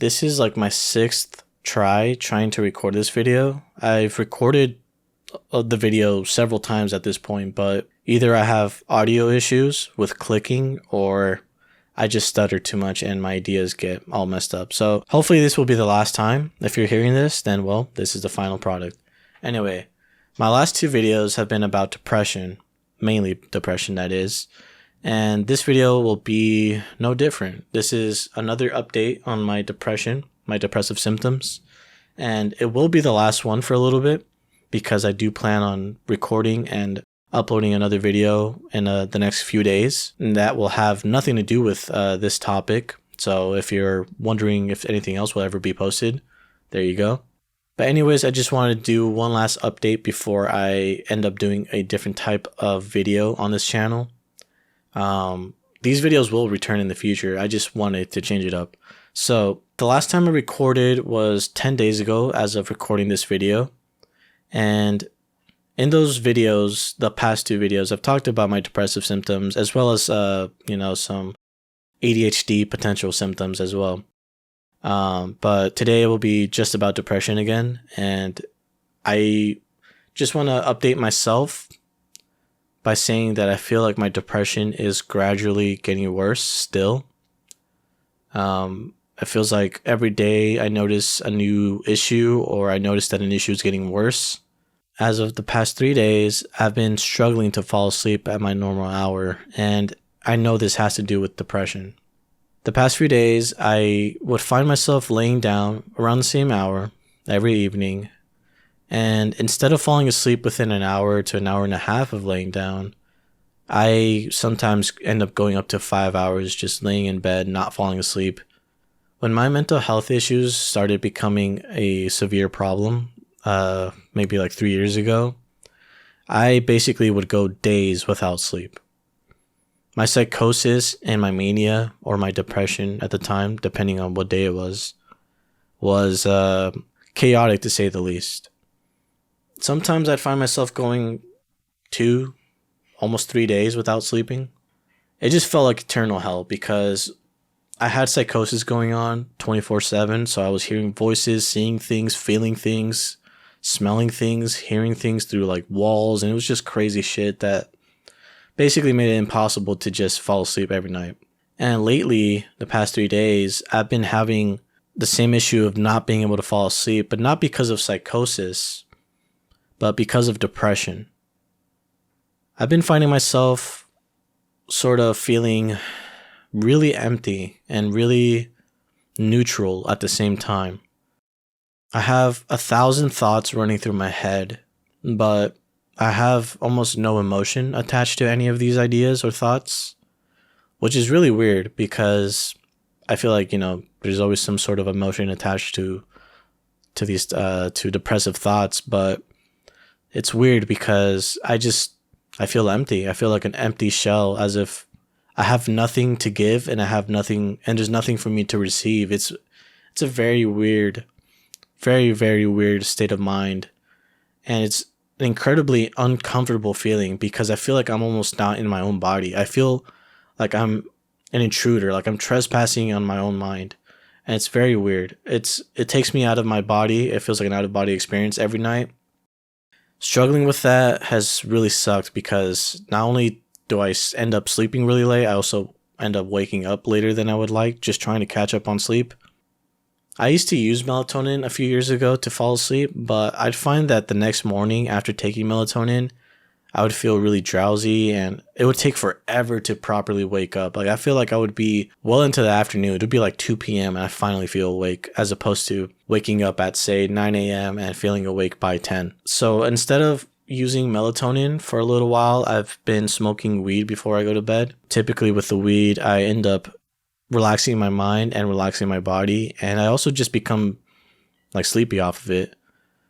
This is like my sixth trying to record this video. I've recorded the video several times at this point, but either I have audio issues with clicking or I just stutter too much and my ideas get all messed up. So hopefully this will be the last time. If you're hearing this, then well, this is the final product. Anyway, my last two videos have been about depression, mainly depression that is. And this video will be no different. This is another update on my depression, my depressive symptoms. And it will be the last one for a little bit because I do plan on recording and uploading another video in the next few days. And that will have nothing to do with this topic. So if you're wondering if anything else will ever be posted, there you go. But anyways, I just wanted to do one last update before I end up doing a different type of video on this channel. These videos will return in the future. I just wanted to change it up. So the last time I recorded was 10 days ago as of recording this video. And in those videos, the past two videos, I've talked about my depressive symptoms as well as, some ADHD potential symptoms as well. But today it will be just about depression again. And I just want to update myself by saying that I feel like my depression is gradually getting worse still. It feels like every day I notice a new issue or I notice that an issue is getting worse. As of the past 3 days, I've been struggling to fall asleep at my normal hour, and I know this has to do with depression. The past few days, I would find myself laying down around the same hour every evening, and instead of falling asleep within an hour to an hour and a half of laying down, I sometimes end up going up to 5 hours just laying in bed, not falling asleep. When my mental health issues started becoming a severe problem, maybe like 3 years ago, I basically would go days without sleep. My psychosis and my mania or my depression at the time, depending on what day it was chaotic to say the least. Sometimes I'd find myself going 2, almost 3 days without sleeping. It just felt like eternal hell because I had psychosis going on 24/7. So I was hearing voices, seeing things, feeling things, smelling things, hearing things through like walls. And it was just crazy shit that basically made it impossible to just fall asleep every night. And lately, the past 3 days, I've been having the same issue of not being able to fall asleep, but not because of psychosis, but because of depression. I've been finding myself sort of feeling really empty and really neutral at the same time. I have 1,000 thoughts running through my head, but I have almost no emotion attached to any of these ideas or thoughts, which is really weird because I feel like, there's always some sort of emotion attached to these to depressive thoughts, but it's weird because I feel empty. I feel like an empty shell, as if I have nothing to give and I have nothing, and there's nothing for me to receive. It's a very weird, very, very weird state of mind. And it's an incredibly uncomfortable feeling because I feel like I'm almost not in my own body. I feel like I'm an intruder, like I'm trespassing on my own mind. And it's very weird. It takes me out of my body. It feels like an out of body experience every night. Struggling with that has really sucked because not only do I end up sleeping really late, I also end up waking up later than I would like, just trying to catch up on sleep. I used to use melatonin a few years ago to fall asleep, but I'd find that the next morning after taking melatonin, I would feel really drowsy and it would take forever to properly wake up. Like I feel like I would be well into the afternoon. It would be like 2 p.m. and I finally feel awake, as opposed to waking up at say 9 a.m. and feeling awake by 10. So instead of using melatonin for a little while, I've been smoking weed before I go to bed. Typically with the weed, I end up relaxing my mind and relaxing my body, and I also just become like sleepy off of it.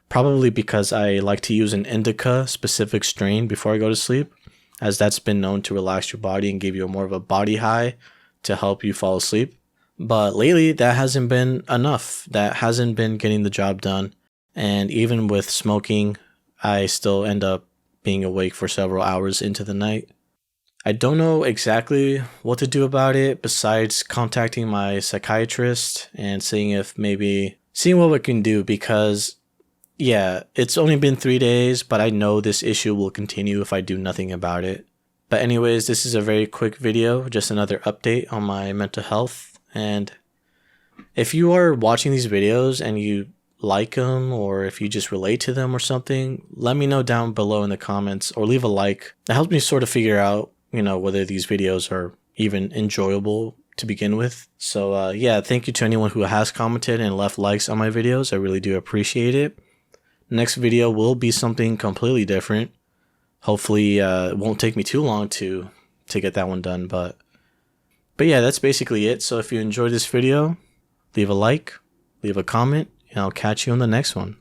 Probably because I like to use an indica specific strain before I go to sleep, as that's been known to relax your body and give you more of a body high to help you fall asleep. But lately that hasn't been enough. That hasn't been getting the job done. And even with smoking, I still end up being awake for several hours into the night. I don't know exactly what to do about it besides contacting my psychiatrist and seeing what we can do, because yeah, it's only been 3 days, but I know this issue will continue if I do nothing about it. But anyways, this is a very quick video, just another update on my mental health. And if you are watching these videos and you like them, or if you just relate to them or something, let me know down below in the comments, or leave a like. It helps me sort of figure out, whether these videos are even enjoyable to begin with. So yeah, thank you to anyone who has commented and left likes on my videos. I really do appreciate it. Next video will be something completely different. Hopefully it won't take me too long to get that one done, but yeah, that's basically it. So if you enjoyed this video, leave a like, leave a comment, and I'll catch you on the next one.